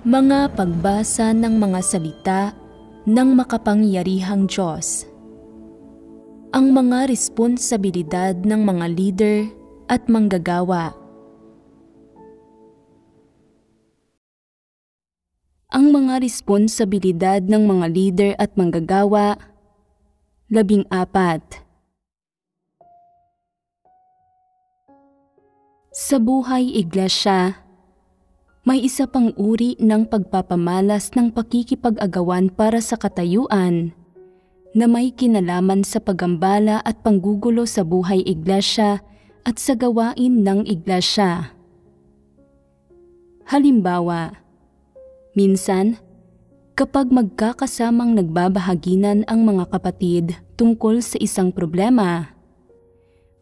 Mga pagbasa ng mga salita ng makapangyarihang Diyos. Ang mga responsibilidad ng mga leader at manggagawa. Ang mga responsibilidad ng mga leader at manggagawa, 14. Sa buhay iglesia, may isa pang uri ng pagpapamalas ng pakikipag-agawan para sa katayuan na may kinalaman sa paggambala at panggugulo sa buhay iglesia at sa gawain ng iglesia. Halimbawa, minsan, kapag magkakasamang nagbabahaginan ang mga kapatid tungkol sa isang problema,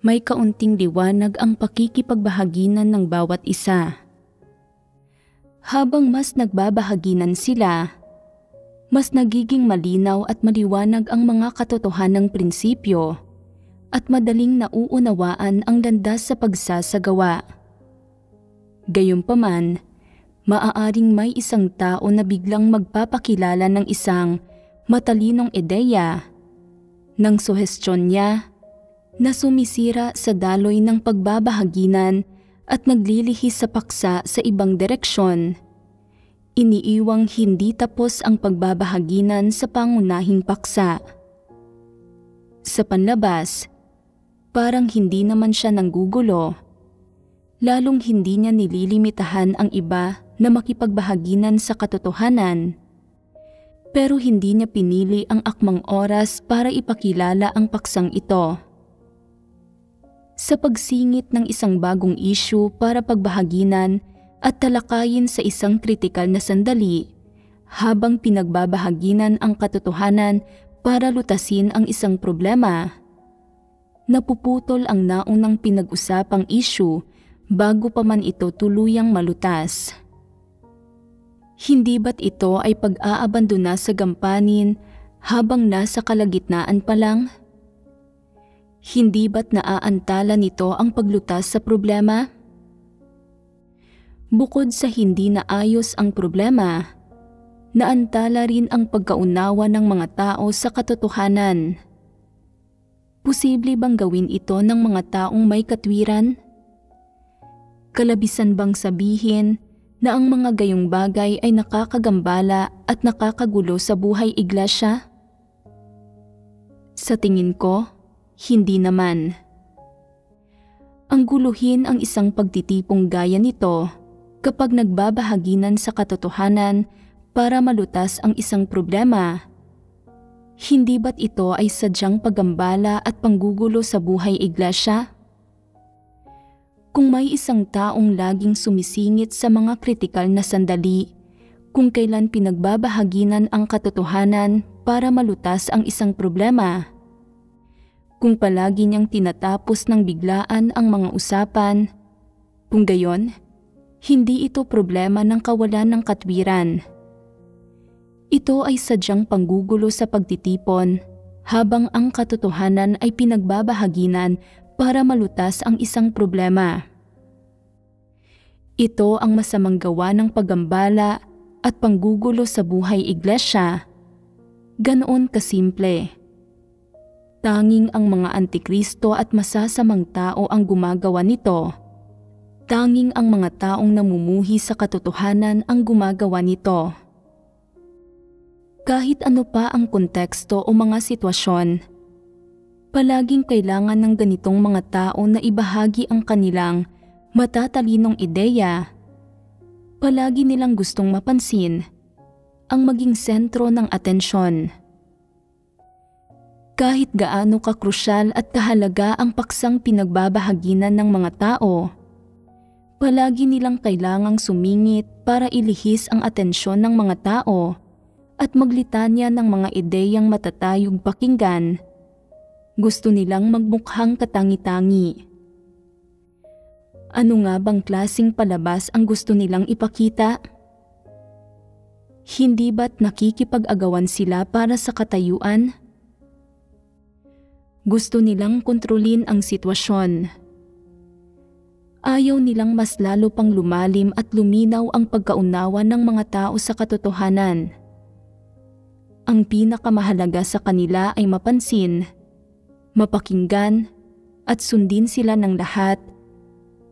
may kaunting liwanag ang pakikipagbahaginan ng bawat isa. Habang mas nagbabahaginan sila, mas nagiging malinaw at maliwanag ang mga katotohanang prinsipyo at madaling nauunawaan ang landas sa pagsasagawa. Gayunpaman, maaaring may isang tao na biglang magpapakilala ng isang matalinong ideya ng suhestyon niya na sumisira sa daloy ng pagbabahaginan at naglilihis sa paksa sa ibang direksyon, iniiwang hindi tapos ang pagbabahaginan sa pangunahing paksa. Sa panlabas, parang hindi naman siya nanggugulo, lalong hindi niya nililimitahan ang iba na makipagbahaginan sa katotohanan, pero hindi niya pinili ang akmang oras para ipakilala ang paksang ito. Sa pagsingit ng isang bagong issue para pagbahaginan at talakayin sa isang kritikal na sandali, habang pinagbabahaginan ang katotohanan para lutasin ang isang problema, napuputol ang naunang pinag-usapang issue bago pa man ito tuluyang malutas. Hindi ba't ito ay pag-aabandona sa gampanin habang nasa kalagitnaan pa lang? Hindi ba't naaantala nito ang paglutas sa problema? Bukod sa hindi naayos ang problema, naantala rin ang pagkaunawa ng mga tao sa katotohanan. Posible bang gawin ito ng mga taong may katwiran? Kalabisan bang sabihin na ang mga gayong bagay ay nakakagambala at nakakagulo sa buhay iglesia? Sa tingin ko, hindi naman. Ang guluhin ang isang pagtitipong gaya nito kapag nagbabahaginan sa katotohanan para malutas ang isang problema. Hindi ba't ito ay sadyang paggambala at panggugulo sa buhay iglesia? Kung may isang taong laging sumisingit sa mga kritikal na sandali, kung kailan pinagbabahaginan ang katotohanan para malutas ang isang problema, kung palagi niyang tinatapos ng biglaan ang mga usapan, kung gayon, hindi ito problema ng kawalan ng katwiran. Ito ay sadyang panggugulo sa pagtitipon habang ang katotohanan ay pinagbabahaginan para malutas ang isang problema. Ito ang masamang gawa ng paggambala at panggugulo sa buhay iglesia. Ganoon kasimple. Tanging ang mga antikristo at masasamang tao ang gumagawa nito. Tanging ang mga taong namumuhi sa katotohanan ang gumagawa nito. Kahit ano pa ang konteksto o mga sitwasyon, palaging kailangan ng ganitong mga tao na ibahagi ang kanilang matatalinong ideya. Palagi nilang gustong mapansin, ang maging sentro ng atensyon. Kahit gaano kakrusyal at kahalaga ang paksang pinagbabahaginan ng mga tao, palagi nilang kailangang sumingit para ilihis ang atensyon ng mga tao at maglitanya ng mga ideyang matatayog pakinggan. Gusto nilang magmukhang katangi-tangi. Ano nga bang klaseng palabas ang gusto nilang ipakita? Hindi ba't nakikipag-agawan sila para sa katayuan? Gusto nilang kontrolin ang sitwasyon. Ayaw nilang mas lalo pang lumalim at luminaw ang pagkaunawa ng mga tao sa katotohanan. Ang pinakamahalaga sa kanila ay mapansin, mapakinggan, at sundin sila ng lahat,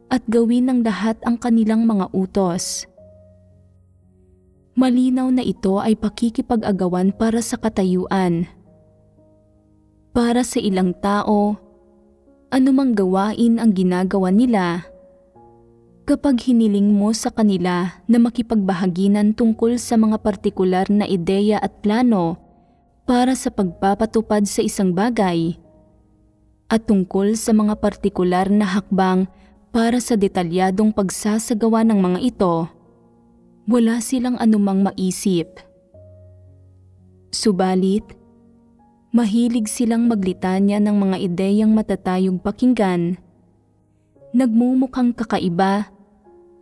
at gawin ng lahat ang kanilang mga utos. Malinaw na ito ay pakikipag-agawan para sa katayuan. Para sa ilang tao, anumang gawain ang ginagawa nila, kapag hiniling mo sa kanila na makipagbahaginan tungkol sa mga partikular na ideya at plano para sa pagpapatupad sa isang bagay, at tungkol sa mga partikular na hakbang para sa detalyadong pagsasagawa ng mga ito, wala silang anumang maisip. Subalit, mahilig silang maglitanya ng mga ideyang matatayog pakinggan, nagmumukhang kakaiba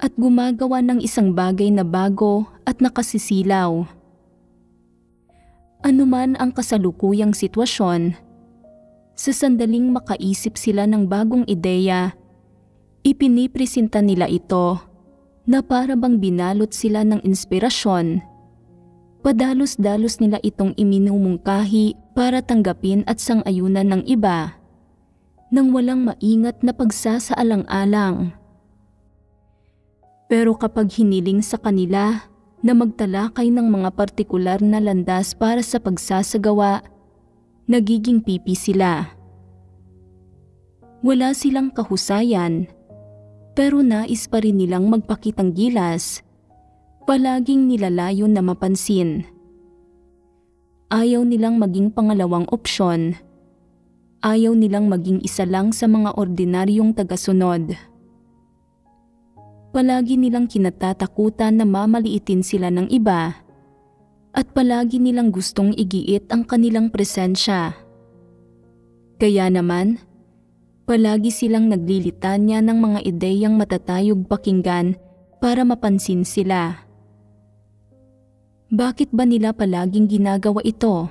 at gumagawa ng isang bagay na bago at nakasisilaw. Anuman ang kasalukuyang sitwasyon, sa sandaling makaisip sila ng bagong ideya, ipinipresenta nila ito na para bang binalot sila ng inspirasyon. Padalos-dalos nila itong iminumungkahi para tanggapin at sang-ayunan ng iba nang walang maingat na pagsasaalang-alang. Pero kapag hiniling sa kanila na magtalakay ng mga partikular na landas para sa pagsasagawa, nagiging pipi sila. Wala silang kahusayan, pero nais pa rin nilang magpakitang gilas, palaging nilalayon na mapansin. Ayaw nilang maging pangalawang opsyon. Ayaw nilang maging isa lang sa mga ordinaryong tagasunod. Palagi nilang kinatatakutan na mamaliitin sila ng iba, at palagi nilang gustong igiit ang kanilang presensya. Kaya naman, palagi silang naglilitanya ng mga ideyang matatayog pakinggan para mapansin sila. Bakit ba nila palaging ginagawa ito?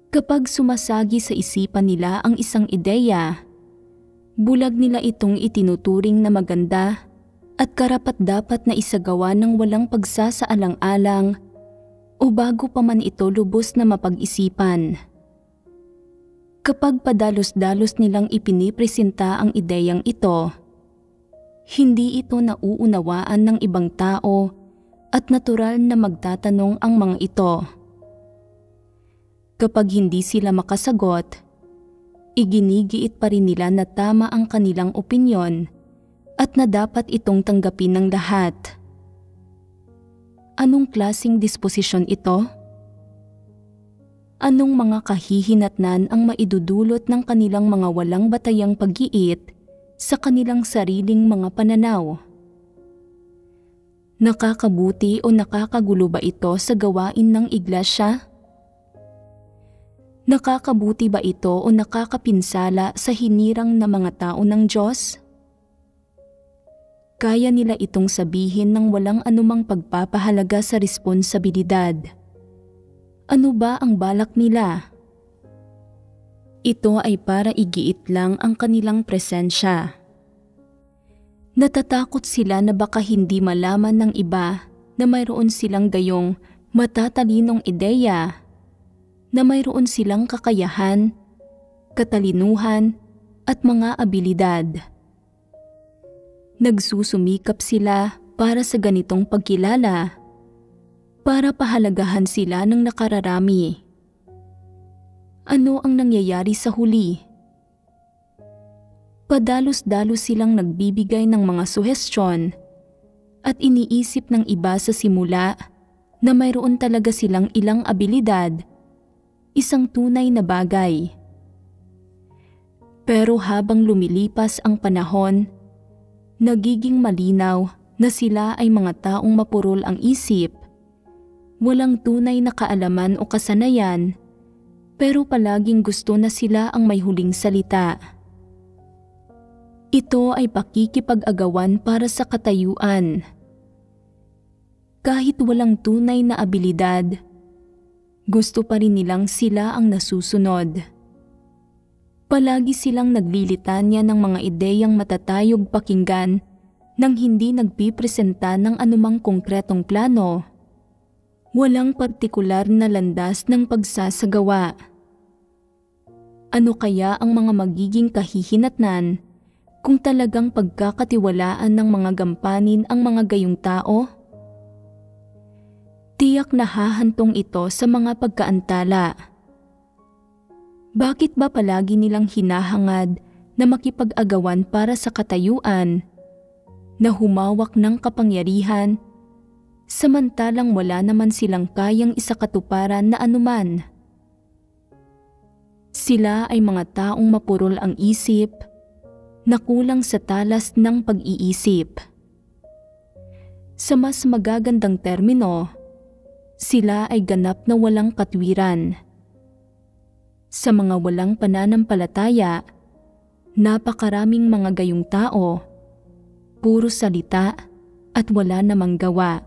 Kapag sumasagi sa isipan nila ang isang ideya, bulag nila itong itinuturing na maganda at karapat-dapat na isagawa ng walang pagsasaalang-alang o bago pa man ito lubos na mapag-isipan. Kapag padalos-dalos nilang ipinipresenta ang ideyang ito, hindi ito nauunawaan ng ibang tao at natural na magtatanong ang mga ito. Kapag hindi sila makasagot, iginigiit pa rin nila na tama ang kanilang opinyon at na dapat itong tanggapin ng lahat. Anong klaseng disposisyon ito? Anong mga kahihinatnan ang maidudulot ng kanilang mga walang batayang pag-iit sa kanilang sariling mga pananaw? Nakakabuti o nakakagulo ba ito sa gawain ng iglesia? Nakakabuti ba ito o nakakapinsala sa hinirang na mga tao ng Diyos? Kaya nila itong sabihin ng walang anumang pagpapahalaga sa responsibilidad. Ano ba ang balak nila? Ito ay para igiit lang ang kanilang presensya. Natatakot sila na baka hindi malaman ng iba na mayroon silang gayong matatalinong ideya, na mayroon silang kakayahan, katalinuhan at mga abilidad. Nagsusumikap sila para sa ganitong pagkilala, para pahalagahan sila ng nakararami. Ano ang nangyayari sa huli? Padalos-dalos silang nagbibigay ng mga suhestyon at iniisip ng iba sa simula na mayroon talaga silang ilang abilidad, isang tunay na bagay. Pero habang lumilipas ang panahon, nagiging malinaw na sila ay mga taong mapurol ang isip, walang tunay na kaalaman o kasanayan, pero palaging gusto na sila ang may huling salita. Ito ay pakikipag-agawan para sa katayuan. Kahit walang tunay na abilidad, gusto pa rin nilang sila ang nasusunod. Palagi silang naglilitanya ng mga ideyang matatayog pakinggan nang hindi nagpipresenta ng anumang konkretong plano. Walang partikular na landas ng pagsasagawa. Ano kaya ang mga magiging kahihinatnan kung talagang pagkakatiwalaan ng mga gampanin ang mga gayong tao? Tiyak na hahantong ito sa mga pagkaantala. Bakit ba palagi nilang hinahangad na makipag-agawan para sa katayuan, na humawak ng kapangyarihan, samantalang wala naman silang kayang isakatuparan na anuman? Sila ay mga taong mapurol ang isip, na kulang sa talas ng pag-iisip. Sa mas magagandang termino, sila ay ganap na walang katwiran. Sa mga walang pananampalataya, napakaraming mga gayong tao, puro salita at wala namang gawa.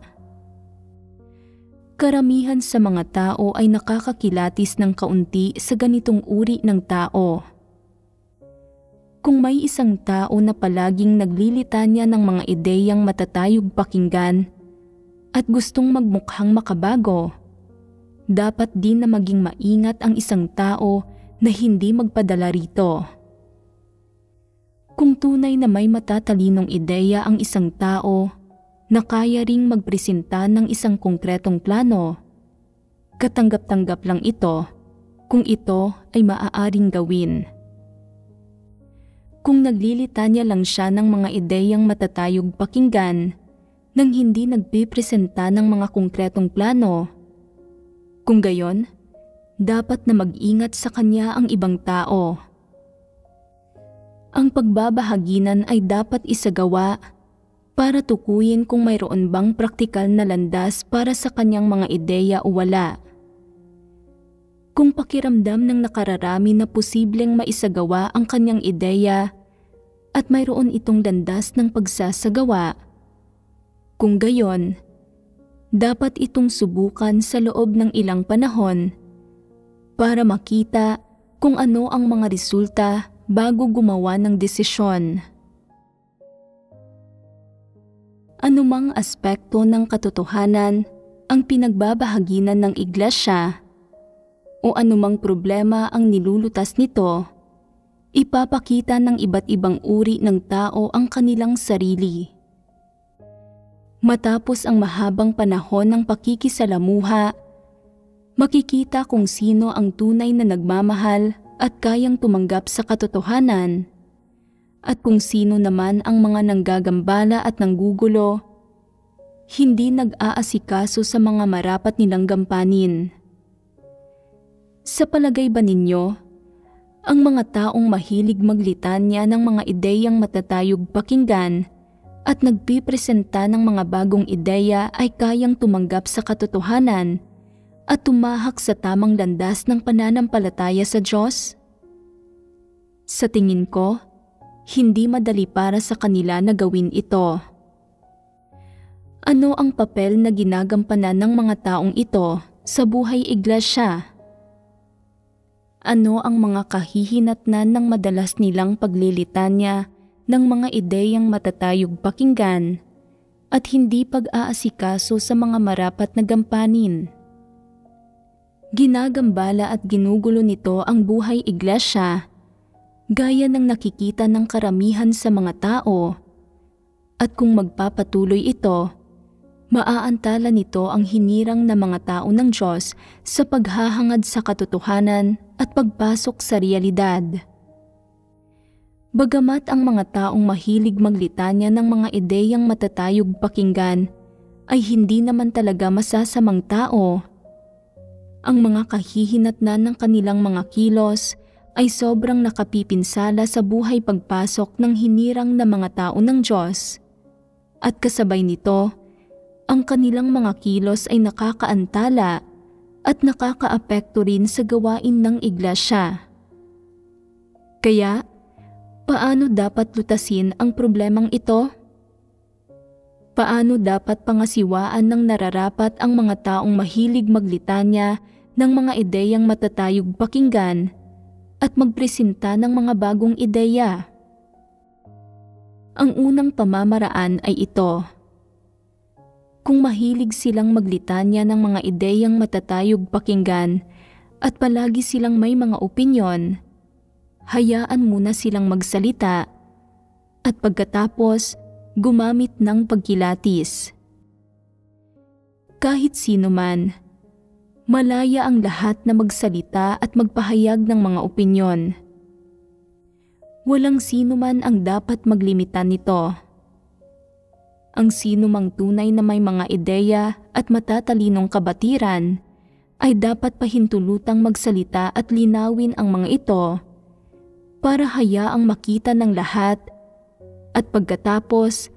Karamihan sa mga tao ay nakakakilatis ng kaunti sa ganitong uri ng tao. Kung may isang tao na palaging naglilitanya ng mga ideyang matatayog pakinggan at gustong magmukhang makabago, dapat din na maging maingat ang isang tao na hindi magpadala rito. Kung tunay na may matatalinong ideya ang isang tao na kaya ring magpresenta ng isang konkretong plano, katanggap-tanggap lang ito kung ito ay maaaring gawin. Kung naglilitanya lang siya ng mga ideyang matatayog pakinggan nang hindi nagpipresenta ng mga konkretong plano, kung gayon, dapat na mag-ingat sa kanya ang ibang tao. Ang pagbabahaginan ay dapat isagawa para tukuyin kung mayroon bang praktikal na landas para sa kanyang mga ideya o wala. Kung pakiramdam ng nakararami na posibleng maisagawa ang kanyang ideya at mayroon itong landas ng pagsasagawa, kung gayon, dapat itong subukan sa loob ng ilang panahon para makita kung ano ang mga resulta bago gumawa ng desisyon. Anumang aspekto ng katotohanan ang pinagbabahaginan ng iglesia o anumang problema ang nilulutas nito, ipapakita ng iba't ibang uri ng tao ang kanilang sarili. Matapos ang mahabang panahon ng pakikisalamuha, makikita kung sino ang tunay na nagmamahal at kayang tumanggap sa katotohanan, at kung sino naman ang mga nanggagambala at nanggugulo, hindi nag-aasikaso sa mga marapat nilang gampanin. Sa palagay ba ninyo, ang mga taong mahilig maglitanya ng mga ideyang matatayog pakinggan at nagpipresenta ng mga bagong ideya ay kayang tumanggap sa katotohanan at tumahak sa tamang landas ng pananampalataya sa Diyos? Sa tingin ko, hindi madali para sa kanila na gawin ito. Ano ang papel na ginagampanan ng mga taong ito sa buhay iglesia? Ano ang mga kahihinatnan ng madalas nilang paglilitanya ng mga ideyang matatayog pakinggan at hindi pag-aasikaso sa mga marapat na gampanin? Ginagambala at ginugulo nito ang buhay iglesia, gaya ng nakikita ng karamihan sa mga tao, at kung magpapatuloy ito, maaantala nito ang hinirang na mga tao ng Diyos sa paghahangad sa katotohanan at pagpasok sa realidad. Bagamat ang mga taong mahilig maglitanya ng mga ideyang matatayog pakinggan ay hindi naman talaga masasamang tao, ang mga kahihinatnan ng kanilang mga kilos ay sobrang nakapipinsala sa buhay pagpasok ng hinirang na mga tao ng Diyos, at kasabay nito, ang kanilang mga kilos ay nakakaantala at nakakaapekto rin sa gawain ng iglesia. Kaya, paano dapat lutasin ang problemang ito? Paano dapat pangasiwaan ng nararapat ang mga taong mahilig maglitanya ng mga ideyang matatayog pakinggan at magpresenta ng mga bagong ideya. Ang unang pamamaraan ay ito. Kung mahilig silang maglitanya ng mga ideyang matatayog pakinggan at palagi silang may mga opinyon, hayaan muna silang magsalita at pagkatapos gumamit ng pagkilatis. Kahit sino man, malaya ang lahat na magsalita at magpahayag ng mga opinyon. Walang sino man ang dapat maglimitan nito. Ang sino mang tunay na may mga ideya at matatalinong kabatiran ay dapat pahintulutang magsalita at linawin ang mga ito para hayaang makita ng lahat at pagkatapos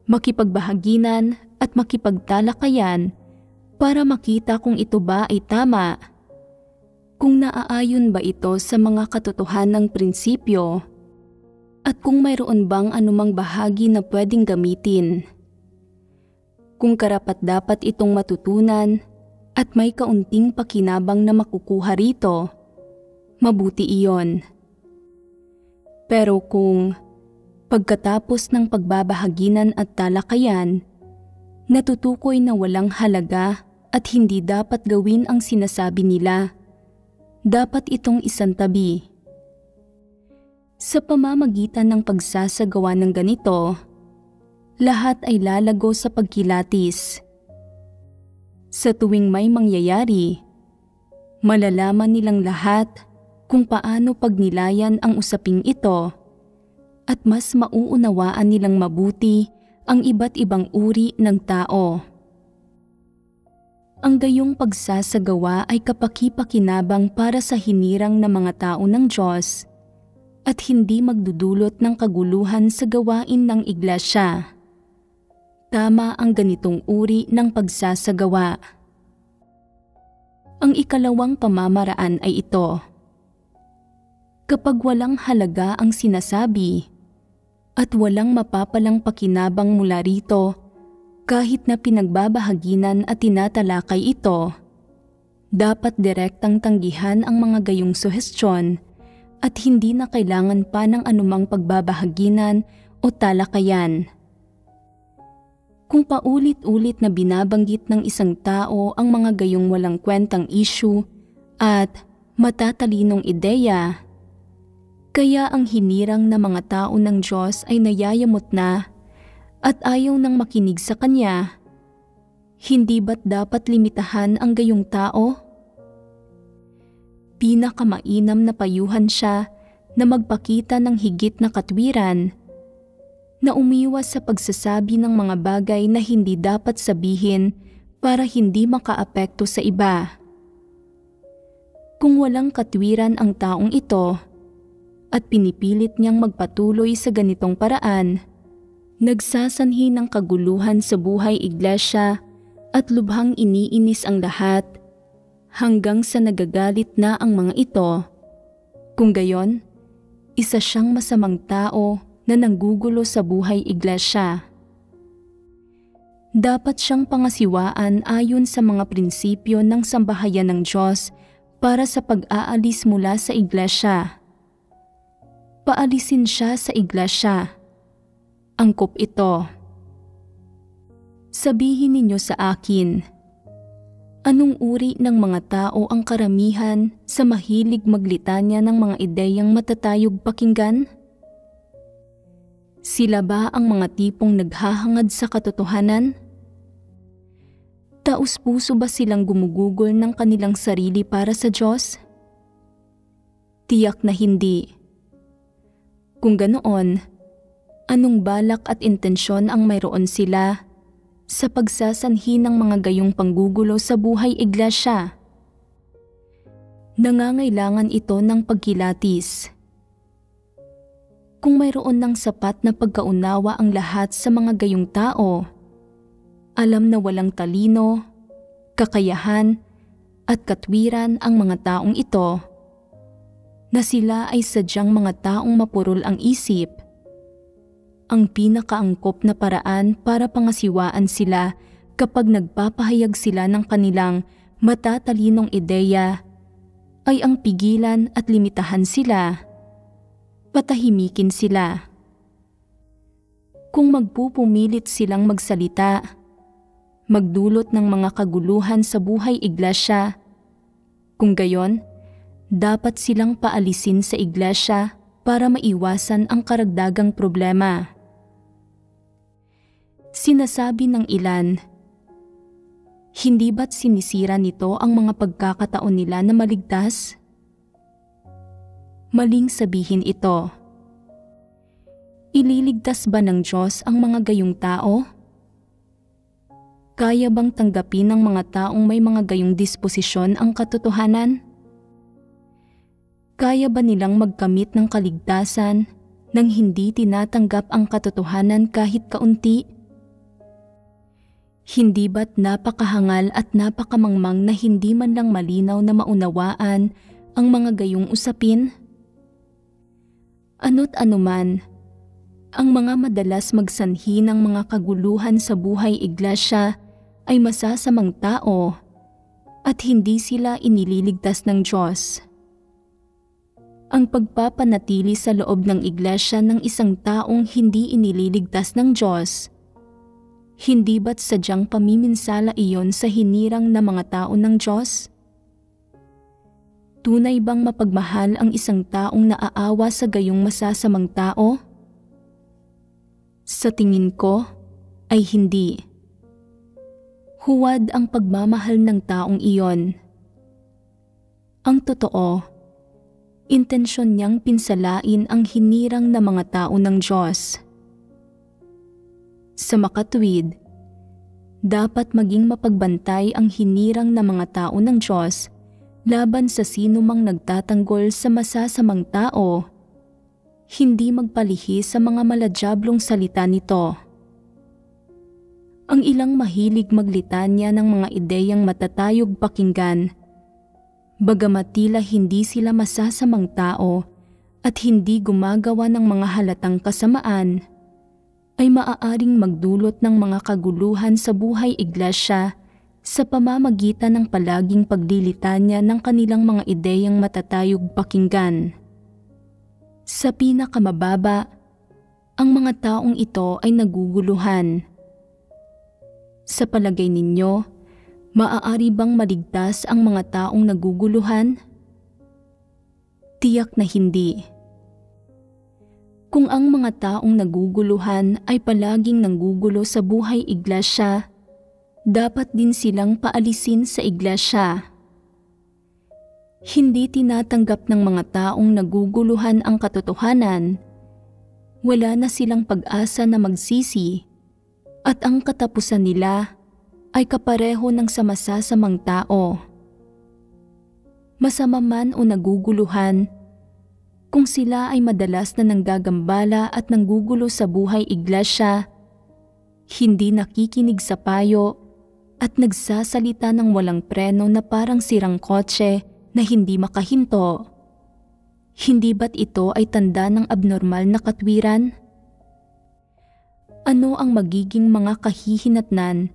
makipagbahaginan at makipagtalakayan para makita kung ito ba ay tama, kung naaayon ba ito sa mga katotohanang prinsipyo, at kung mayroon bang anumang bahagi na pwedeng gamitin. Kung karapat-dapat itong matutunan at may kaunting pakinabang na makukuha rito, mabuti iyon. Pero kung pagkatapos ng pagbabahaginan at talakayan, natutukoy na walang halaga at hindi dapat gawin ang sinasabi nila, dapat itong isantabi. Sa pamamagitan ng pagsasagawa ng ganito, lahat ay lalago sa pagkilatis. Sa tuwing may mangyayari, malalaman nilang lahat kung paano pagnilayan ang usaping ito at mas mauunawaan nilang mabuti ang iba't ibang uri ng tao. Ang gayong pagsasagawa ay kapaki-pakinabang para sa hinirang ng mga tao ng Diyos at hindi magdudulot ng kaguluhan sa gawain ng iglesia. Tama ang ganitong uri ng pagsasagawa. Ang ikalawang pamamaraan ay ito. Kapag walang halaga ang sinasabi at walang mapapalang pakinabang mula rito, kahit na pinagbabahaginan at tinatalakay ito, dapat direktang tanggihan ang mga gayong suhestyon at hindi na kailangan pa ng anumang pagbabahaginan o talakayan. Kung paulit-ulit na binabanggit ng isang tao ang mga gayong walang kwentang issue at matatalinong ideya, kaya ang hinirang na mga tao ng Diyos ay nayayamot na at ayaw nang makinig sa Kanya, hindi ba't dapat limitahan ang gayong tao? Pinakamainam na payuhan siya na magpakita ng higit na katwiran, na umiwas sa pagsasabi ng mga bagay na hindi dapat sabihin para hindi makaapekto sa iba. Kung walang katwiran ang taong ito at pinipilit niyang magpatuloy sa ganitong paraan, nagsasanhi ng kaguluhan sa buhay iglesia at lubhang iniinis ang lahat hanggang sa nagagalit na ang mga ito. Kung gayon, isa siyang masamang tao na nanggugulo sa buhay iglesia. Dapat siyang pangasiwaan ayon sa mga prinsipyo ng sambahayan ng Diyos para sa pag-aalis mula sa iglesia. Paalisin siya sa iglesia. Angkop ito. Sabihin ninyo sa akin, anong uri ng mga tao ang karamihan sa mahilig maglitanya ng mga ideyang matatayog pakinggan? Sila ba ang mga tipong naghahangad sa katotohanan? Taus-puso ba silang gumugugol ng kanilang sarili para sa Diyos? Tiyak na hindi. Kung ganoon, anong balak at intensyon ang mayroon sila sa pagsasanhi ng mga gayong panggugulo sa buhay iglesia? Nangangailangan ito ng pagkilatis. Kung mayroon ng sapat na pagkaunawa ang lahat sa mga gayong tao, alam na walang talino, kakayahan at katwiran ang mga taong ito, na sila ay sadyang mga taong mapurol ang isip, ang pinakaangkop na paraan para pangasiwaan sila kapag nagpapahayag sila ng kanilang matatalinong ideya ay ang pigilan at limitahan sila. Patahimikin sila. Kung magpupumilit silang magsalita, magdulot ng mga kaguluhan sa buhay iglesia, kung gayon, dapat silang paalisin sa iglesia para maiwasan ang karagdagang problema. Sinasabi ng ilan, hindi ba't sinisira nito ang mga pagkakataon nila na maligtas? Maling sabihin ito. Ililigtas ba ng Diyos ang mga gayong tao? Kaya bang tanggapin ng mga taong may mga gayong disposisyon ang katotohanan? Kaya ba nilang magkamit ng kaligtasan nang hindi tinatanggap ang katotohanan kahit kaunti? Hindi ba't napakahangal at napakamangmang na hindi man lang malinaw na maunawaan ang mga gayong usapin? Ano't anuman, ang mga madalas magsanhi ng mga kaguluhan sa buhay iglesia ay masasamang tao at hindi sila inililigtas ng Diyos. Ang pagpapanatili sa loob ng iglesia ng isang taong hindi inililigtas ng Diyos, hindi ba't sadyang pamiminsala iyon sa hinirang na mga tao ng Diyos? Tunay bang mapagmahal ang isang taong naaawa sa gayong masasamang tao? Sa tingin ko ay hindi. Huwad ang pagmamahal ng taong iyon. Ang totoo, intensyon niyang pinsalain ang hinirang na mga tao ng Diyos. Sa makatuwid, dapat maging mapagbantay ang hinirang na mga tao ng Diyos laban sa sino mang nagtatanggol sa masasamang tao, hindi magpalihis sa mga maladyaablong salita nito. Ang ilang mahilig maglitanya ng mga ideyang matatayog pakinggan, bagamat tila hindi sila masasamang tao at hindi gumagawa ng mga halatang kasamaan, ay maaaring magdulot ng mga kaguluhan sa buhay iglesia sa pamamagitan ng palaging paglilitanya ng kanilang mga ideyang matatayog pakinggan. Sa pinakamababa, ang mga taong ito ay naguguluhan. Sa palagay ninyo, maaari bang maligtas ang mga taong naguguluhan? Tiyak na hindi. Kung ang mga taong naguguluhan ay palaging nanggugulo sa buhay iglesia, dapat din silang paalisin sa iglesia. Hindi tinatanggap ng mga taong naguguluhan ang katotohanan, wala na silang pag-asa na magsisi at ang katapusan nila ay kapareho ng sa masasamang tao. Masama man o naguguluhan, kung sila ay madalas na nanggagambala at nanggugulo sa buhay iglesia, hindi nakikinig sa payo at nagsasalita ng walang preno na parang sirang kotse na hindi makahinto, hindi ba't ito ay tanda ng abnormal na katwiran? Ano ang magiging mga kahihinatnan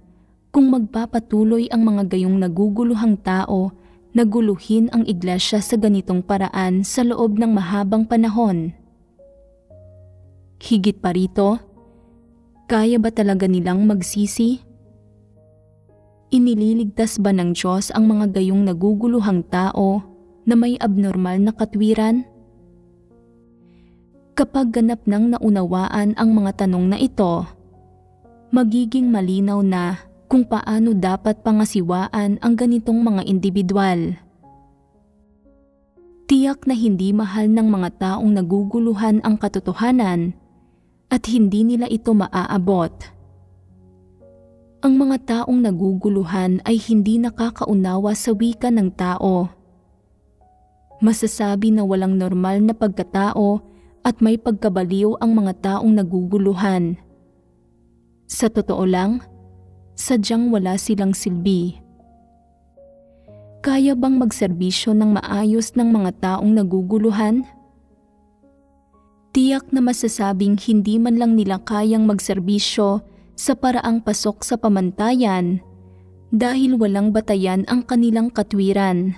kung magpapatuloy ang mga gayong naguguluhang tao na guluhin ang iglesia sa ganitong paraan sa loob ng mahabang panahon? Higit pa rito, kaya ba talaga nilang magsisi? Inililigtas ba ng Diyos ang mga gayong naguguluhang tao na may abnormal na katwiran? Kapag ganap nang naunawaan ang mga tanong na ito, magiging malinaw na kung paano dapat pangasiwaan ang ganitong mga individual. Tiyak na hindi mahal ng mga taong naguguluhan ang katotohanan at hindi nila ito maaabot. Ang mga taong naguguluhan ay hindi nakakaunawa sa wika ng tao. Masasabi na walang normal na pagkatao at may pagkabaliw ang mga taong naguguluhan. Sa totoo lang, sadyang wala silang silbi. Kaya bang magserbisyo ng maayos ng mga taong naguguluhan? Tiyak na masasabing hindi man lang nila kayang magserbisyo sa paraang pasok sa pamantayan dahil walang batayan ang kanilang katwiran.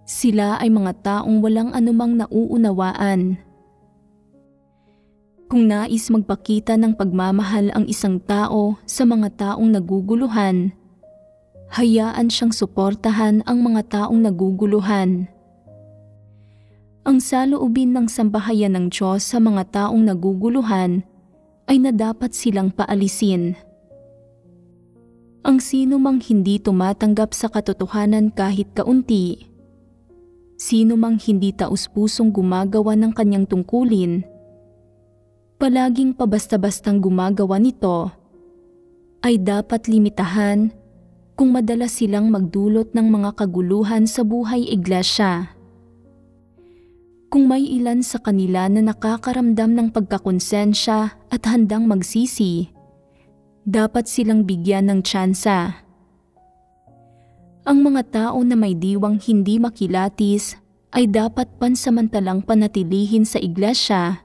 Sila ay mga taong walang anumang nauunawaan. Kung nais magpakita ng pagmamahal ang isang tao sa mga taong naguguluhan, hayaan siyang suportahan ang mga taong naguguluhan. Ang saloobin ng sambahayan ng Diyos sa mga taong naguguluhan ay na dapat silang paalisin. Ang sino mang hindi tumatanggap sa katotohanan kahit kaunti, sino mang hindi taus-pusong gumagawa ng kanyang tungkulin, palaging pabasta-bastang gumagawa nito, ay dapat limitahan kung madalas silang magdulot ng mga kaguluhan sa buhay iglesia. Kung may ilan sa kanila na nakakaramdam ng pagkakonsensya at handang magsisi, dapat silang bigyan ng tsansa. Ang mga tao na may diwang hindi makilatis ay dapat pansamantalang panatilihin sa iglesia.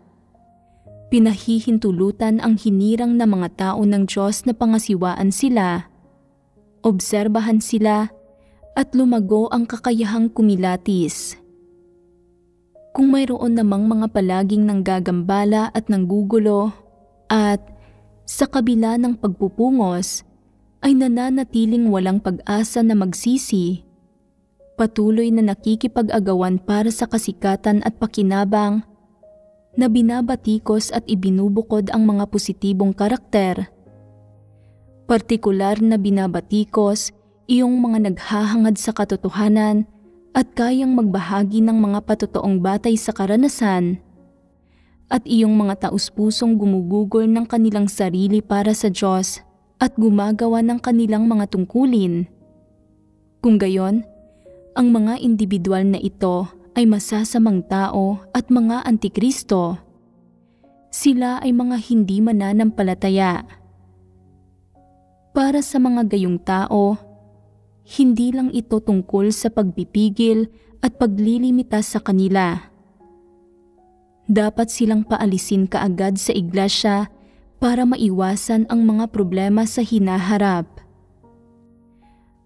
Pinahihintulutan ang hinirang na mga tao ng Diyos na pangasiwaan sila, obserbahan sila, at lumago ang kakayahang kumilatis. Kung mayroon namang mga palaging nanggagambala at nanggugulo at sa kabila ng pagpupungos ay nananatiling walang pag-asa na magsisi, patuloy na nakikipag-agawan para sa kasikatan at pakinabang, na binabatikos at ibinubukod ang mga positibong karakter, partikular na binabatikos iyong mga naghahangad sa katotohanan at kayang magbahagi ng mga patotoong batay sa karanasan, at iyong mga taus-pusong gumugugol ng kanilang sarili para sa Diyos at gumagawa ng kanilang mga tungkulin. Kung gayon, ang mga individual na ito ay masasamang tao at mga antikristo. Sila ay mga hindi mananampalataya. Para sa mga gayong tao, hindi lang ito tungkol sa pagpipigil at paglilimita sa kanila. Dapat silang paalisin kaagad sa iglesia para maiwasan ang mga problema sa hinaharap.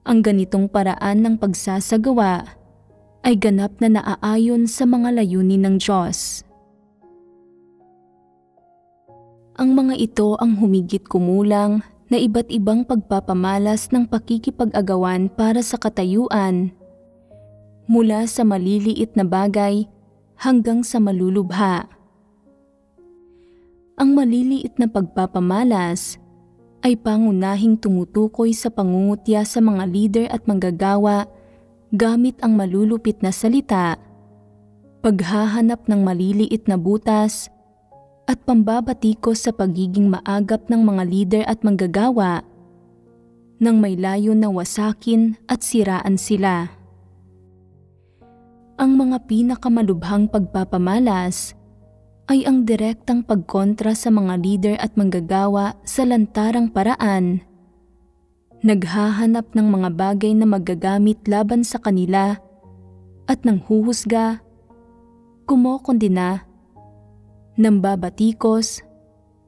Ang ganitong paraan ng pagsasagawa ay ganap na naaayon sa mga layunin ng Diyos. Ang mga ito ang humigit kumulang na iba't ibang pagpapamalas ng pakikipag-agawan para sa katayuan, mula sa maliliit na bagay hanggang sa malulubha. Ang maliliit na pagpapamalas ay pangunahing tumutukoy sa pangungutya sa mga lider at manggagawa gamit ang malulupit na salita, paghahanap ng maliliit na butas, at pambabatikos sa pagiging maagap ng mga lider at manggagawa nang may layo na wasakin at siraan sila. Ang mga pinakamalubhang pagpapamalas ay ang direktang pagkontra sa mga lider at manggagawa sa lantarang paraan, naghahanap ng mga bagay na magagamit laban sa kanila at nanghuhusga, kumokondena, nambabatikos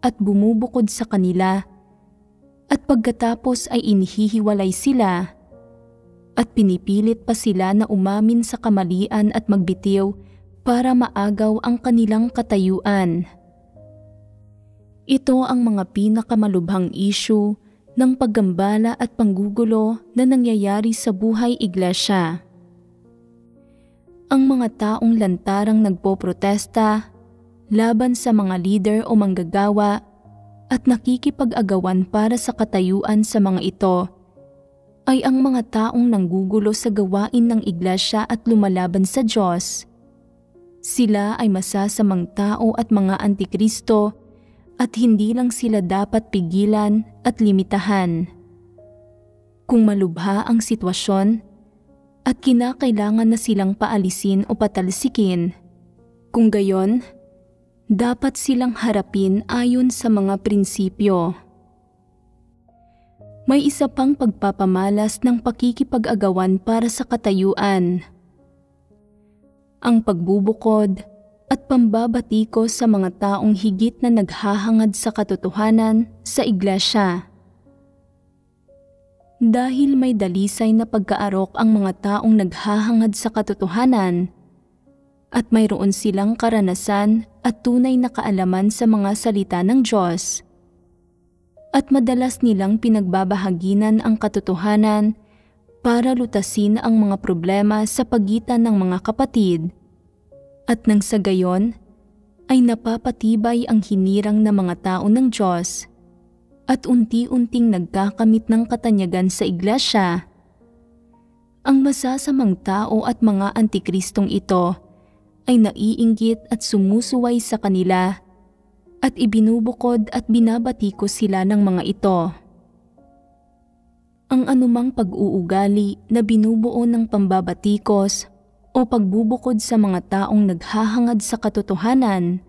at bumubukod sa kanila, at pagkatapos ay inihihiwalay sila at pinipilit pa sila na umamin sa kamalian at magbitiw para maagaw ang kanilang katayuan. Ito ang mga pinakamalubhang issue ng paggambala at panggugulo na nangyayari sa buhay iglesia. Ang mga taong lantarang nagpoprotesta laban sa mga lider o manggagawa at nakikipag-agawan para sa katayuan sa mga ito ay ang mga taong nanggugulo sa gawain ng iglesia at lumalaban sa Diyos. Sila ay masasamang tao at mga antikristo at hindi lang sila dapat pigilan at limitahan. Kung malubha ang sitwasyon at kinakailangan na silang paalisin o patalsikin, kung gayon, dapat silang harapin ayon sa mga prinsipyo. May isa pang pagpapamalas ng pakikipag-agawan para sa katayuan. Ang pagbubukod at pambabatikos sa mga taong higit na naghahangad sa katotohanan sa iglesia. Dahil may dalisay na pagkaarok ang mga taong naghahangad sa katotohanan at mayroon silang karanasan at tunay na kaalaman sa mga salita ng Diyos. At madalas nilang pinagbabahaginan ang katotohanan para lutasin ang mga problema sa pagitan ng mga kapatid. At nang sa gayon, ay napapatibay ang hinirang ng mga tao ng Diyos at unti-unting nagkakamit ng katanyagan sa iglesia. Ang masasamang tao at mga antikristong ito ay naiinggit at sumusuway sa kanila at ibinubukod at binabatikos sila ng mga ito. Ang anumang pag-uugali na binubuo ng pambabatikos o pagbubukod sa mga taong naghahangad sa katotohanan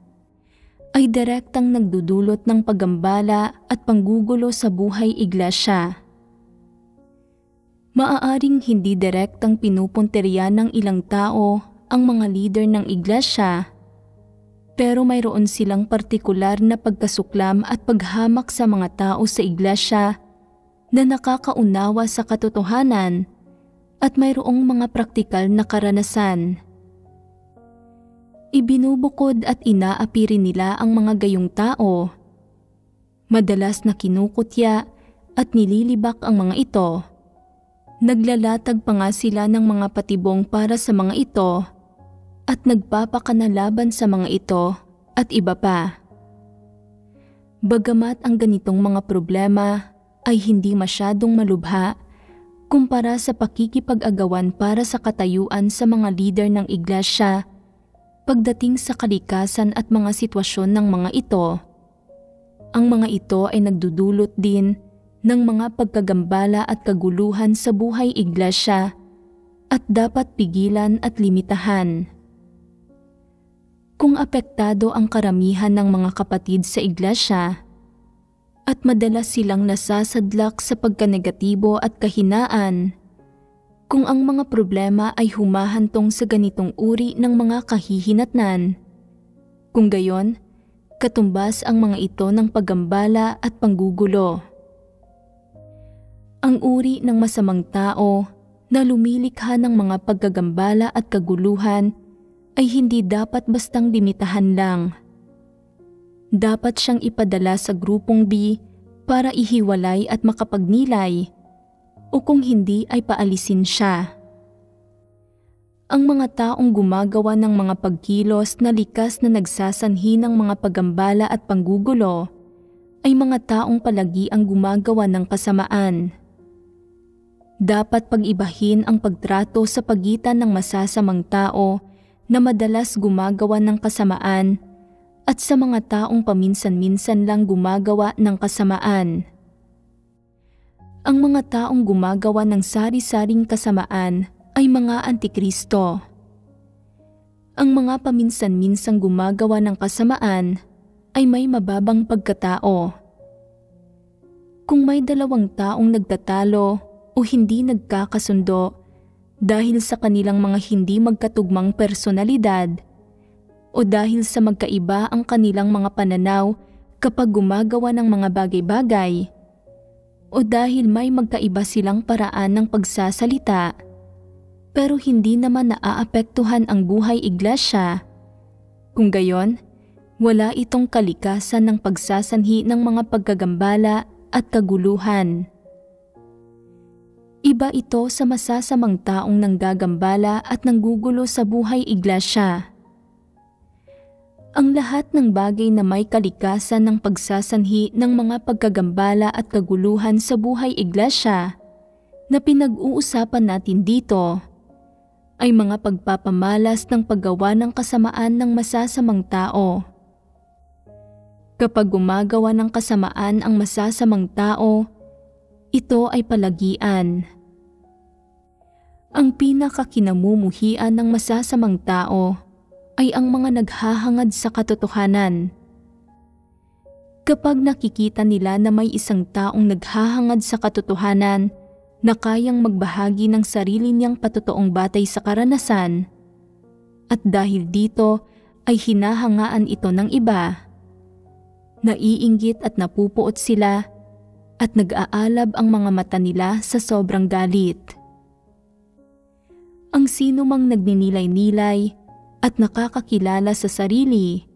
ay direktang nagdudulot ng paggambala at panggugulo sa buhay iglesia. Maaaring hindi direktang pinupunteriya ng ilang tao ang mga leader ng iglesia, pero mayroon silang partikular na pagkasuklam at paghamak sa mga tao sa iglesia na nakakaunawa sa katotohanan at mayroong mga praktikal na karanasan. Ibinubukod at inaapi rin nila ang mga gayong tao. Madalas na kinukutya at nililibak ang mga ito. Naglalatag pa nga sila ng mga patibong para sa mga ito at nagpapakanalaban sa mga ito at iba pa. Bagamat ang ganitong mga problema ay hindi masyadong malubha kumpara sa pakikipag-agawan para sa katayuan sa mga leader ng iglesia pagdating sa kalikasan at mga sitwasyon ng mga ito. Ang mga ito ay nagdudulot din ng mga pagkagambala at kaguluhan sa buhay iglesia at dapat pigilan at limitahan. Kung apektado ang karamihan ng mga kapatid sa iglesia at madalas silang nasasadlak sa pagkanegatibo at kahinaan, kung ang mga problema ay humahantong sa ganitong uri ng mga kahihinatnan, kung gayon, katumbas ang mga ito ng paggambala at panggugulo. Ang uri ng masamang tao na lumilikha ng mga pagkagambala at kaguluhan ay hindi dapat bastang limitahan lang. Dapat siyang ipadala sa grupong B para ihiwalay at makapagnilay, o kung hindi ay paalisin siya. Ang mga taong gumagawa ng mga pagkilos na likas na nagsasanhi ng mga paggambala at panggugulo ay mga taong palagi ang gumagawa ng kasamaan. Dapat pag-ibahin ang pagtrato sa pagitan ng masasamang tao na madalas gumagawa ng kasamaan at sa mga taong paminsan-minsan lang gumagawa ng kasamaan. Ang mga taong gumagawa ng sari-saring kasamaan ay mga antikristo. Ang mga paminsan-minsang gumagawa ng kasamaan ay may mababang pagkatao. Kung may dalawang taong nagtatalo o hindi nagkakasundo dahil sa kanilang mga hindi magkatugmang personalidad o dahil sa magkaiba ang kanilang mga pananaw kapag gumagawa ng mga bagay-bagay o dahil may magkaiba silang paraan ng pagsasalita pero hindi naman naaapektuhan ang buhay iglesia, kung gayon, wala itong kalikasan ng pagsasanhi ng mga pagkagambala at kaguluhan. Iba ito sa masasamang taong nanggagambala at nanggugulo sa buhay iglesia. Ang lahat ng bagay na may kalikasan ng pagsasanhi ng mga pagkagambala at kaguluhan sa buhay iglesia na pinag-uusapan natin dito ay mga pagpapamalas ng paggawa ng kasamaan ng masasamang tao. Kapag gumagawa ng kasamaan ang masasamang tao, ito ay palagian. Ang pinakakinamumuhian ng masasamang tao ay ang mga naghahangad sa katotohanan. Kapag nakikita nila na may isang taong naghahangad sa katotohanan na kayang magbahagi ng sarili niyang patotoong batay sa karanasan, at dahil dito ay hinahangaan ito ng iba, naiinggit at napupuot sila at nag-aalab ang mga mata nila sa sobrang galit. Ang sino mang nagninilay-nilay at nakakakilala sa sarili,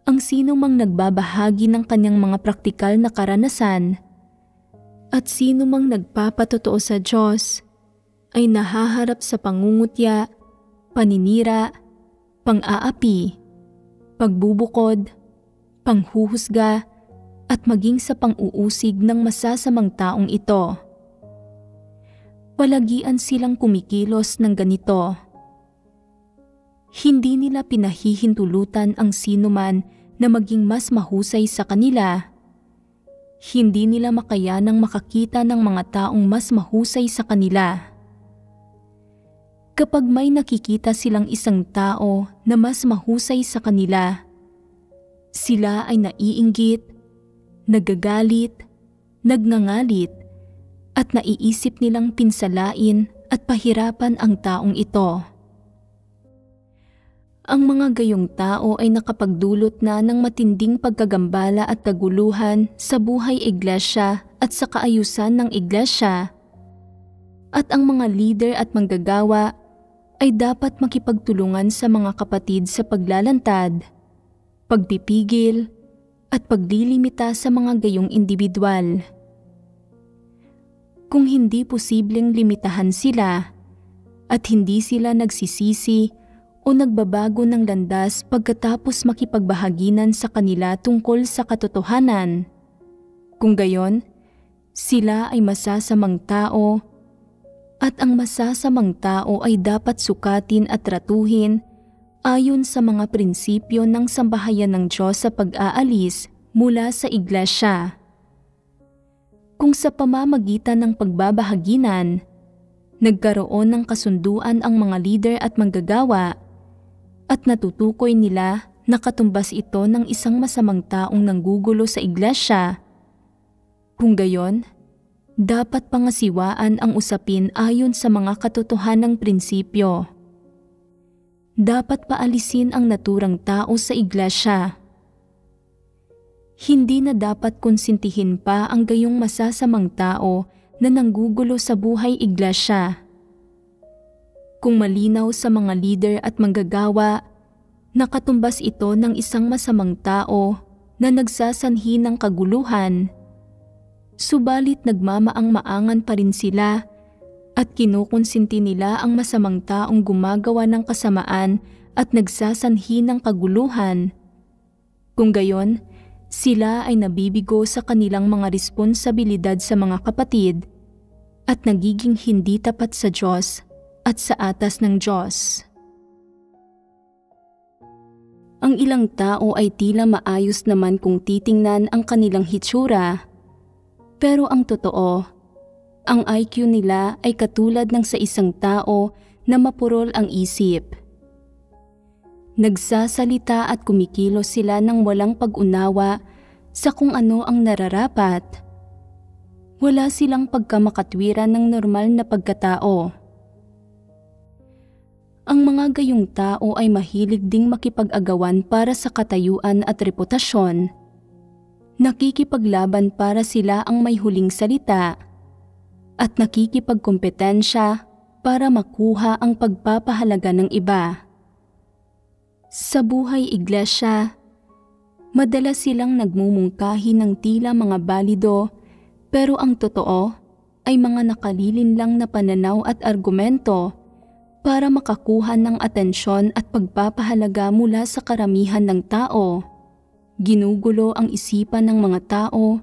ang sino mang nagbabahagi ng kanyang mga praktikal na karanasan, at sino mang nagpapatotoo sa Diyos ay nahaharap sa pangungutya, paninira, pang-aapi, pagbubukod, panghuhusga, at maging sa pang-uusig ng masasamang taong ito. Palagian silang kumikilos ng ganito. Hindi nila pinahihintulutan ang sinuman na maging mas mahusay sa kanila. Hindi nila makayanang makakita ng mga taong mas mahusay sa kanila. Kapag may nakikita silang isang tao na mas mahusay sa kanila, sila ay naiinggit, nagagalit, nagngangalit, at naiisip nilang pinsalain at pahirapan ang taong ito. Ang mga gayong tao ay nakapagdulot na ng matinding pagkagambala at kaguluhan sa buhay iglesia at sa kaayusan ng iglesia. At ang mga leader at manggagawa ay dapat makipagtulungan sa mga kapatid sa paglalantad, pagpipigil, at paglilimita sa mga gayong individual. Kung hindi posibleng limitahan sila at hindi sila nagsisisi o nagbabago ng landas pagkatapos makipagbahaginan sa kanila tungkol sa katotohanan, kung gayon, sila ay masasamang tao at ang masasamang tao ay dapat sukatin at tratuhin ayon sa mga prinsipyo ng sambahayan ng Diyos sa pag-aalis mula sa iglesia. Kung sa pamamagitan ng pagbabahaginan, nagkaroon ng kasunduan ang mga leader at manggagawa at natutukoy nila na katumbas ito ng isang masamang taong nanggugulo sa iglesia, kung gayon, dapat pangasiwaan ang usapin ayon sa mga katotohanang prinsipyo. Dapat paalisin ang naturang tao sa iglesia. Hindi na dapat konsintihin pa ang gayong masasamang tao na nanggugulo sa buhay iglesia. Kung malinaw sa mga leader at manggagawa, nakatumbas ito ng isang masamang tao na nagsasanhi ng kaguluhan, subalit nagmamaang-maangan pa rin sila at kinukonsinti nila ang masamang taong gumagawa ng kasamaan at nagsasanhi ng kaguluhan. Kung gayon, sila ay nabibigo sa kanilang mga responsibilidad sa mga kapatid at nagiging hindi tapat sa Diyos at sa atas ng Diyos. Ang ilang tao ay tila maayos naman kung titingnan ang kanilang hitsura, pero ang totoo, ang IQ nila ay katulad ng sa isang tao na mapurol ang isip. Nagsasalita at kumikilos sila ng walang pag-unawa sa kung ano ang nararapat. Wala silang pagkamakatwiran ng normal na pagkatao. Ang mga gayong tao ay mahilig ding makipag-agawan para sa katayuan at reputasyon. Nakikipaglaban para sila ang may huling salita at nakikipagkompetensya para makuha ang pagpapahalaga ng iba. Sa buhay iglesia, madalas silang nagmumungkahi ng tila mga balido pero ang totoo ay mga nakalilin lang na pananaw at argumento para makakuha ng atensyon at pagpapahalaga mula sa karamihan ng tao. Ginugulo ang isipan ng mga tao,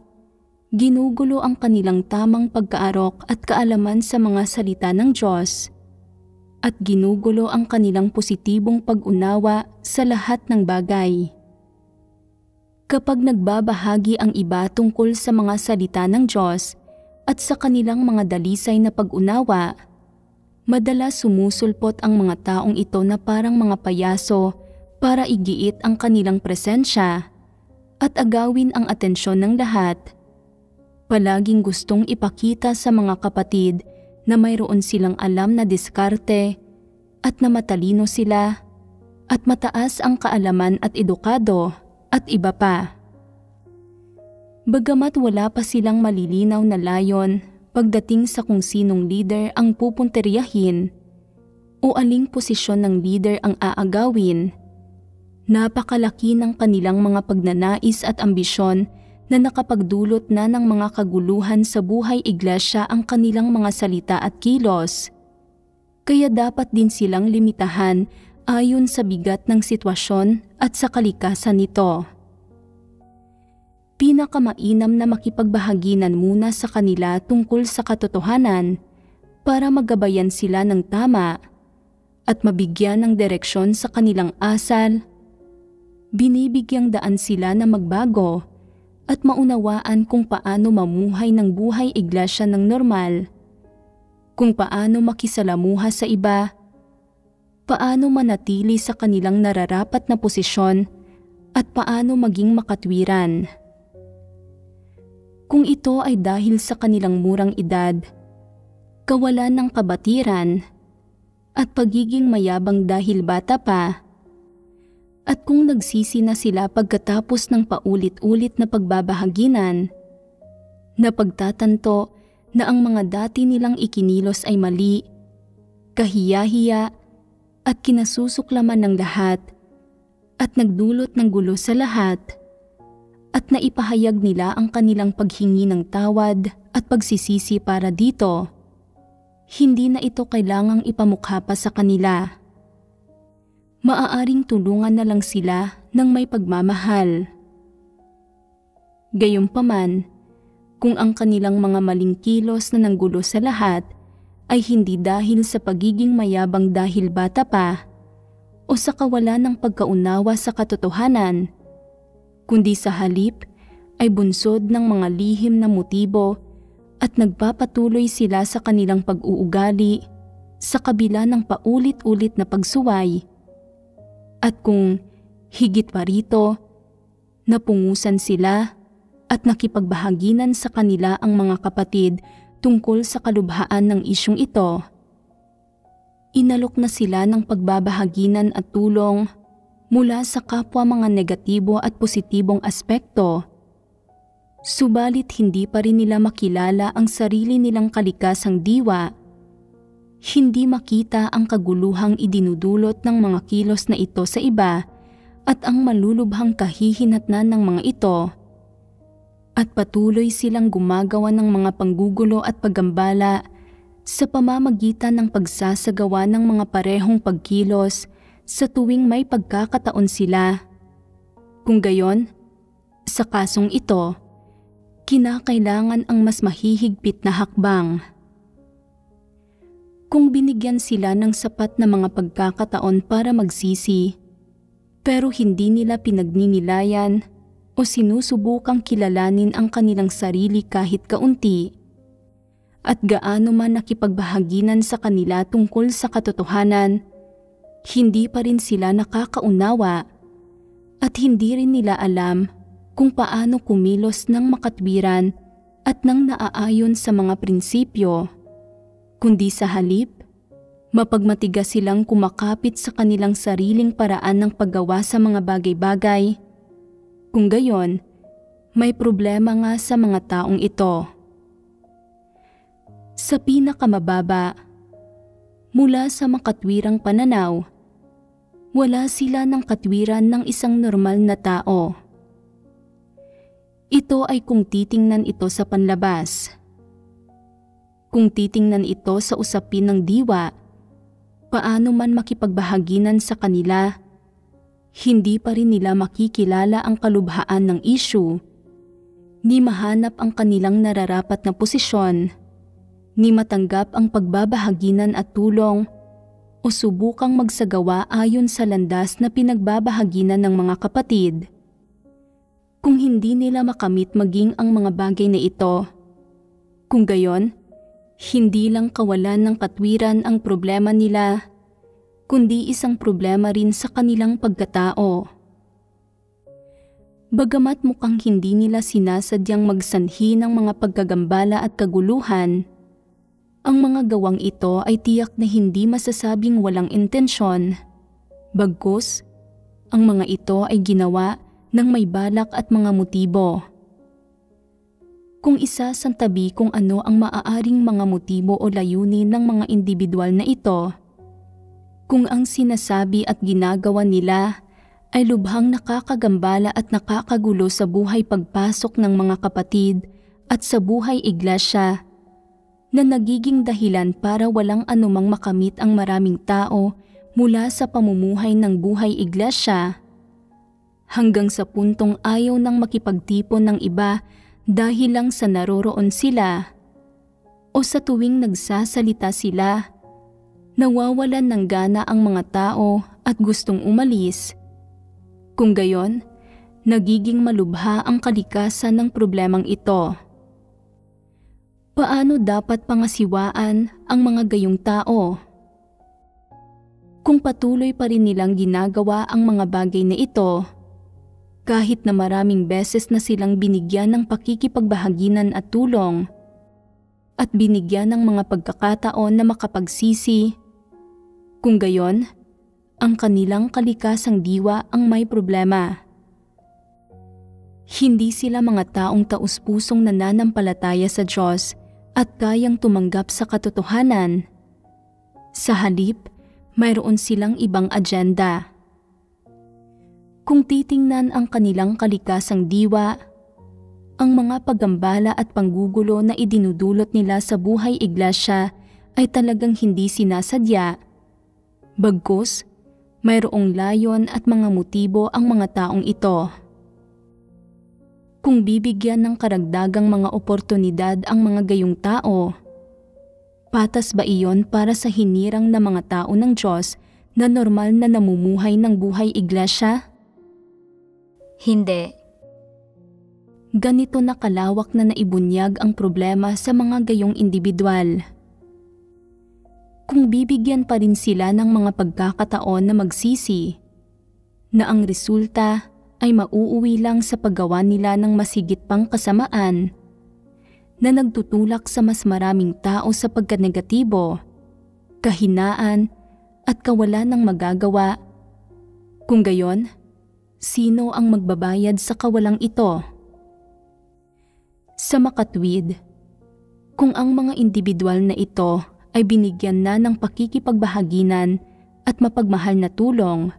ginugulo ang kanilang tamang pagkaarok at kaalaman sa mga salita ng Diyos, at ginugulo ang kanilang positibong pag-unawa sa lahat ng bagay. Kapag nagbabahagi ang iba tungkol sa mga salita ng Diyos at sa kanilang mga dalisay na pag-unawa, madalas sumusulpot ang mga taong ito na parang mga payaso para igiit ang kanilang presensya at agawin ang atensyon ng lahat. Palaging gustong ipakita sa mga kapatid na mayroon silang alam na diskarte at na matalino sila at mataas ang kaalaman at edukado at iba pa. Bagamat wala pa silang malilinaw na layon pagdating sa kung sinong leader ang pupunteryahin o aling posisyon ng leader ang aagawin, napakalaki ng kanilang mga pagnanais at ambisyon na nakapagdulot na ng mga kaguluhan sa buhay iglesia ang kanilang mga salita at kilos. Kaya dapat din silang limitahan ayon sa bigat ng sitwasyon at sa kalikasan nito. Pinakamainam na makipagbahaginan muna sa kanila tungkol sa katotohanan para magabayan sila ng tama at mabigyan ng direksyon sa kanilang asal. Binibigyang daan sila na magbago at maunawaan kung paano mamuhay ng buhay iglesia ng normal, kung paano makisalamuha sa iba, paano manatili sa kanilang nararapat na posisyon at paano maging makatwiran. Kung ito ay dahil sa kanilang murang edad, kawalan ng kabatiran, at pagiging mayabang dahil bata pa, at kung nagsisi na sila pagkatapos ng paulit-ulit na pagbabahaginan, na pagtatanto na ang mga dati nilang ikinilos ay mali, kahiya-hiya at kinasusuklaman ng lahat, at nagdulot ng gulo sa lahat, at naipahayag nila ang kanilang paghingi ng tawad at pagsisisi para dito, hindi na ito kailangang ipamukha pa sa kanila. Maaaring tulungan na lang sila ng may pagmamahal. Gayunpaman, kung ang kanilang mga maling kilos na nanggulo sa lahat ay hindi dahil sa pagiging mayabang dahil bata pa o sa kawalan ng pagkaunawa sa katotohanan, kundi sa halip ay bunsod ng mga lihim na motibo at nagpapatuloy sila sa kanilang pag-uugali sa kabila ng paulit-ulit na pagsuway. At kung higit pa rito, napungusan sila at nakipagbahaginan sa kanila ang mga kapatid tungkol sa kalubhaan ng isyong ito, inalok na sila ng pagbabahaginan at tulong mula sa kapwa mga negatibo at positibong aspekto. Subalit hindi pa rin nila makilala ang sarili nilang kalikasang diwa. Hindi makita ang kaguluhang idinudulot ng mga kilos na ito sa iba at ang malulubhang kahihinatnan ng mga ito. At patuloy silang gumagawa ng mga panggugulo at paggambala sa pamamagitan ng pagsasagawa ng mga parehong pagkilos sa tuwing may pagkakataon sila. Kung gayon, sa kasong ito, kinakailangan ang mas mahihigpit na hakbang. Kung binigyan sila ng sapat na mga pagkakataon para magsisi, pero hindi nila pinagninilayan o sinusubukang kilalanin ang kanilang sarili kahit kaunti, at gaano man nakipagbahaginan sa kanila tungkol sa katotohanan, hindi pa rin sila nakakaunawa at hindi rin nila alam kung paano kumilos ng makatwiran at nang naaayon sa mga prinsipyo, kundi sa halip, mapagmatigas silang kumakapit sa kanilang sariling paraan ng paggawa sa mga bagay-bagay. Kung gayon, may problema nga sa mga taong ito. Sa pinakamababa, mula sa makatwirang pananaw, wala sila ng katwiran ng isang normal na tao. Ito ay kung titingnan ito sa panlabas. Kung titingnan ito sa usapin ng diwa, paano man makipagbahaginan sa kanila, hindi pa rin nila makikilala ang kalubhaan ng issue, ni mahanap ang kanilang nararapat na posisyon, ni matanggap ang pagbabahaginan at tulong, o subukang magsagawa ayon sa landas na pinagbabahaginan ng mga kapatid. Kung hindi nila makamit maging ang mga bagay na ito, kung gayon, hindi lang kawalan ng katwiran ang problema nila, kundi isang problema rin sa kanilang pagkatao. Bagamat mukhang hindi nila sinasadyang magsanhi ng mga pagkagambala at kaguluhan, ang mga gawang ito ay tiyak na hindi masasabing walang intensyon. Bagkus, ang mga ito ay ginawa ng may balak at mga motibo. Kung isasantabi kung ano ang maaaring mga motibo o layunin ng mga individual na ito, kung ang sinasabi at ginagawa nila ay lubhang nakakagambala at nakakagulo sa buhay pagpasok ng mga kapatid at sa buhay iglesia, na nagiging dahilan para walang anumang makamit ang maraming tao mula sa pamumuhay ng buhay iglesia, hanggang sa puntong ayaw nang makipagtipon ng iba dahil lang sa naroroon sila, o sa tuwing nagsasalita sila, nawawalan ng gana ang mga tao at gustong umalis. Kung gayon, nagiging malubha ang kalikasan ng problemang ito. Paano dapat pangasiwaan ang mga gayong tao? Kung patuloy pa rin nilang ginagawa ang mga bagay na ito, kahit na maraming beses na silang binigyan ng pakikipagbahaginan at tulong, at binigyan ng mga pagkakataon na makapagsisi, kung gayon, ang kanilang kalikasang diwa ang may problema. Hindi sila mga taong taus-pusong nananampalataya sa Diyos at kayang tumanggap sa katotohanan. Sa halip, mayroon silang ibang agenda. Kung titingnan ang kanilang kalikasang diwa, ang mga paggambala at panggugulo na idinudulot nila sa buhay iglesia ay talagang hindi sinasadya. Bagkus, mayroong layon at mga motibo ang mga taong ito. Kung bibigyan ng karagdagang mga oportunidad ang mga gayong tao, patas ba iyon para sa hinirang na mga tao ng Diyos na normal na namumuhay ng buhay iglesia? Hindi. Ganito na kalawak na naibunyag ang problema sa mga gayong individual. Kung bibigyan pa rin sila ng mga pagkakataon na magsisi, na ang resulta ay mauuwi lang sa paggawa nila ng masigit pang kasamaan, na nagtutulak sa mas maraming tao sa pagkanegatibo, kahinaan at kawalan ng magagawa. Kung gayon, sino ang magbabayad sa kawalang ito? Sa makatwid, kung ang mga individual na ito ay binigyan na ng pakikipagbahaginan at mapagmahal na tulong,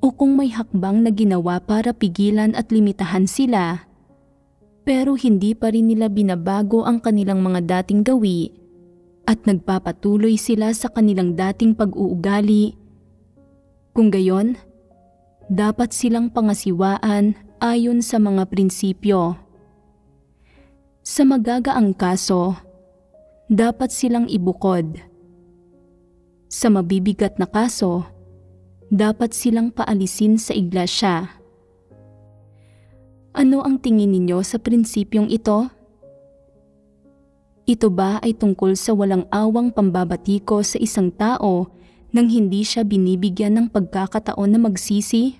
o kung may hakbang na ginawa para pigilan at limitahan sila, pero hindi pa rin nila binabago ang kanilang mga dating gawi at nagpapatuloy sila sa kanilang dating pag-uugali, kung gayon, dapat silang pangasiwaan ayon sa mga prinsipyo. Sa magagaang kaso, dapat silang ibukod. Sa mabibigat na kaso, dapat silang paalisin sa iglesia. Ano ang tingin ninyo sa prinsipyong ito? Ito ba ay tungkol sa walang awang pambabatiko sa isang tao nang hindi siya binibigyan ng pagkakataon na magsisi?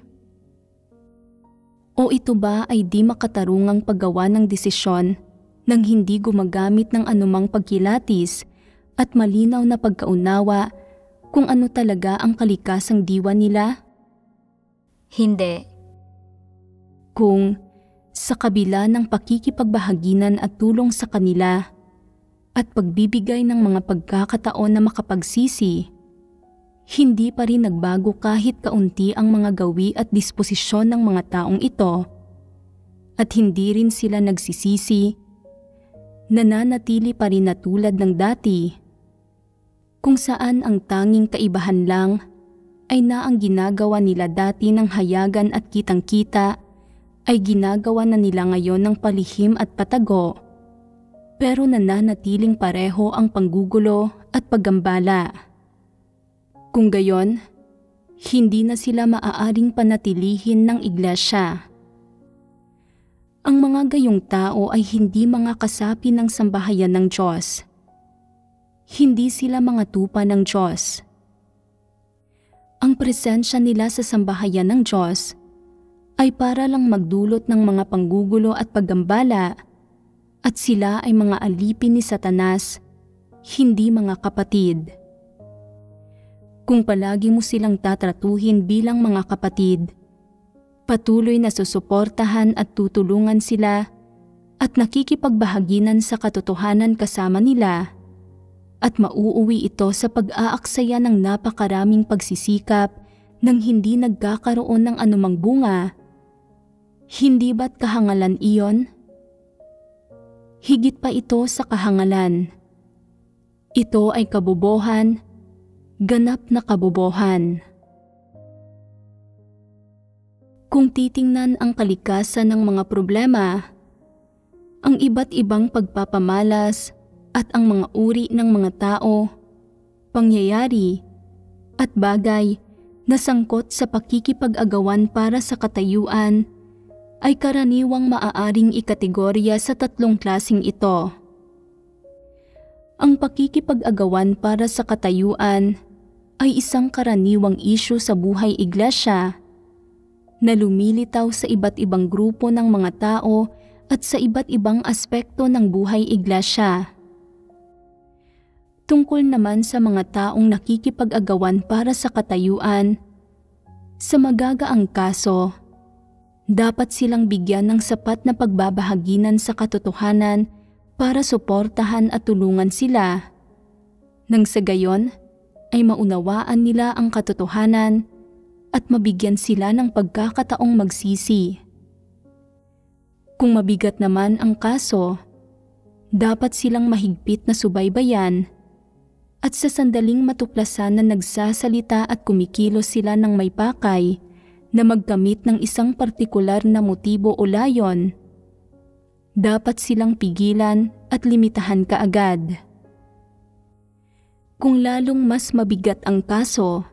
O ito ba ay di makatarungang paggawa ng desisyon nang hindi gumagamit ng anumang pagkilatis at malinaw na pagkaunawa kung ano talaga ang kalikasang diwa nila? Hindi. Kung sa kabila ng pakikipagbahaginan at tulong sa kanila at pagbibigay ng mga pagkakataon na makapagsisi, hindi pa rin nagbago kahit kaunti ang mga gawi at disposisyon ng mga taong ito, at hindi rin sila nagsisisi, nananatili pa rin na tulad ng dati, kung saan ang tanging kaibahan lang ay na ang ginagawa nila dati ng hayagan at kitang-kita ay ginagawa na nila ngayon ng palihim at patago, pero nananatiling pareho ang panggugulo at paggambala. Kung gayon, hindi na sila maaaring panatilihin ng iglesia. Ang mga gayong tao ay hindi mga kasapi ng sambahayan ng Diyos. Hindi sila mga tupa ng Diyos. Ang presensya nila sa sambahayan ng Diyos ay para lang magdulot ng mga panggugulo at paggambala, at sila ay mga alipin ni Satanas, hindi mga kapatid. Kung palagi mo silang tatratuhin bilang mga kapatid, patuloy na susuportahan at tutulungan sila at nakikipagbahaginan sa katotohanan kasama nila, at mauuwi ito sa pag-aaksaya ng napakaraming pagsisikap nang hindi nagkakaroon ng anumang bunga. Hindi ba't kahangalan iyon? Higit pa ito sa kahangalan. Ito ay kabobohan, ganap na kabobohan. Kung titingnan ang kalikasan ng mga problema, ang iba't ibang pagpapamalas at ang mga uri ng mga tao, pangyayari at bagay na sangkot sa pakikipag-agawan para sa katayuan ay karaniwang maaaring ikategorya sa tatlong klasing ito. Ang pakikipag-agawan para sa katayuan ay isang karaniwang isyu sa buhay iglesia na lumilitaw sa iba't ibang grupo ng mga tao at sa iba't ibang aspekto ng buhay iglesia. Tungkol naman sa mga taong nakikipag-agawan para sa katayuan, sa magagaang kaso, dapat silang bigyan ng sapat na pagbabahaginan sa katotohanan para suportahan at tulungan sila. Nang sa gayon ay maunawaan nila ang katotohanan at mabigyan sila ng pagkakataong magsisi. Kung mabigat naman ang kaso, dapat silang mahigpit na subaybayan at sa sandaling matuklasan na nagsasalita at kumikilos sila ng may pakay na magkamit ng isang partikular na motibo o layon, dapat silang pigilan at limitahan kaagad. Kung lalong mas mabigat ang kaso,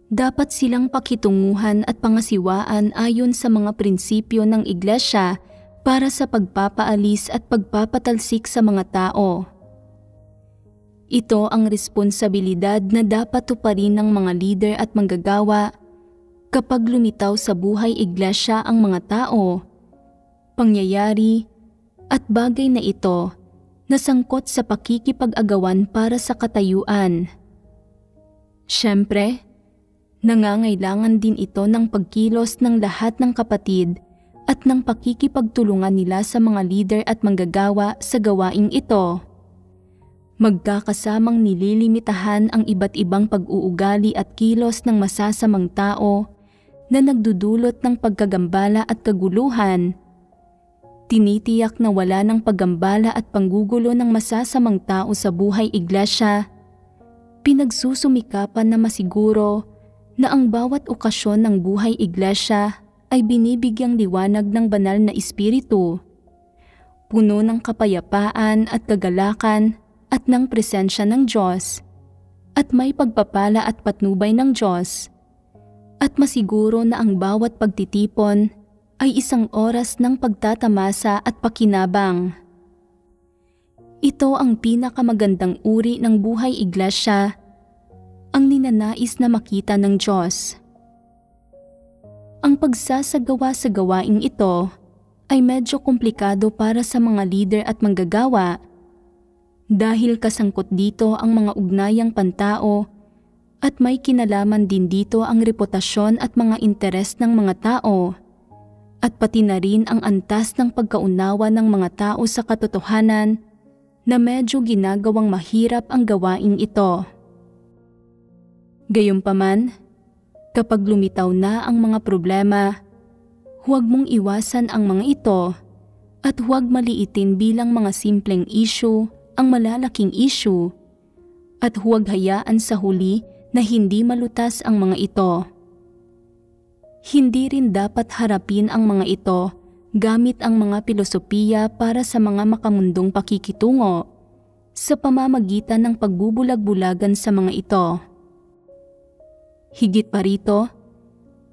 dapat silang pakitunguhan at pangasiwaan ayon sa mga prinsipyo ng iglesia para sa pagpapaalis at pagpapatalsik sa mga tao. Ito ang responsibilidad na dapat tuparin ng mga lider at manggagawa kapag lumitaw sa buhay iglesia ang mga tao, pangyayari at bagay na ito na sangkot sa pakikipag-agawan para sa katayuan. Siyempre, nangangailangan din ito ng pagkilos ng lahat ng kapatid at ng pakikipagtulungan nila sa mga lider at manggagawa sa gawaing ito. Magkakasamang nililimitahan ang iba't ibang pag-uugali at kilos ng masasamang tao na nagdudulot ng pagkagambala at kaguluhan. Tinitiyak na wala ng paggambala at panggugulo ng masasamang tao sa buhay iglesia. Pinagsusumikapan na masiguro na ang bawat okasyon ng buhay iglesia ay binibigyang liwanag ng banal na espiritu, puno ng kapayapaan at kagalakan at ng presensya ng Diyos, at may pagpapala at patnubay ng Diyos, at masiguro na ang bawat pagtitipon ay isang oras ng pagtatamasa at pakinabang. Ito ang pinakamagandang uri ng buhay iglesia, ang ninanais na makita ng Diyos. Ang pagsasagawa sa gawaing ito ay medyo komplikado para sa mga lider at manggagawa dahil kasangkot dito ang mga ugnayang pantao at may kinalaman din dito ang reputasyon at mga interes ng mga tao at pati na rin ang antas ng pagkaunawa ng mga tao sa katotohanan na medyo ginagawang mahirap ang gawaing ito. Gayunpaman, kapag lumitaw na ang mga problema, huwag mong iwasan ang mga ito at huwag maliitin bilang mga simpleng issue ang malalaking issue at huwag hayaan sa huli na hindi malutas ang mga ito. Hindi rin dapat harapin ang mga ito gamit ang mga pilosopiya para sa mga makamundong pakikitungo sa pamamagitan ng pagbubulag-bulagan sa mga ito. Higit pa rito,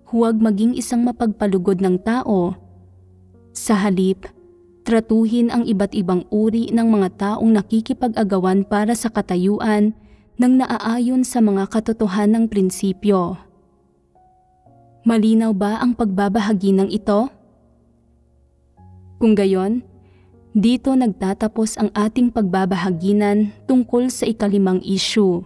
huwag maging isang mapagpalugod ng tao. Sa halip, tratuhin ang iba't ibang uri ng mga taong nakikipag-agawan para sa katayuan ng naaayon sa mga katotohanang prinsipyo. Malinaw ba ang pagbabahagi ng ito? Kung gayon, dito nagtatapos ang ating pagbabahaginan tungkol sa ikalimang issue.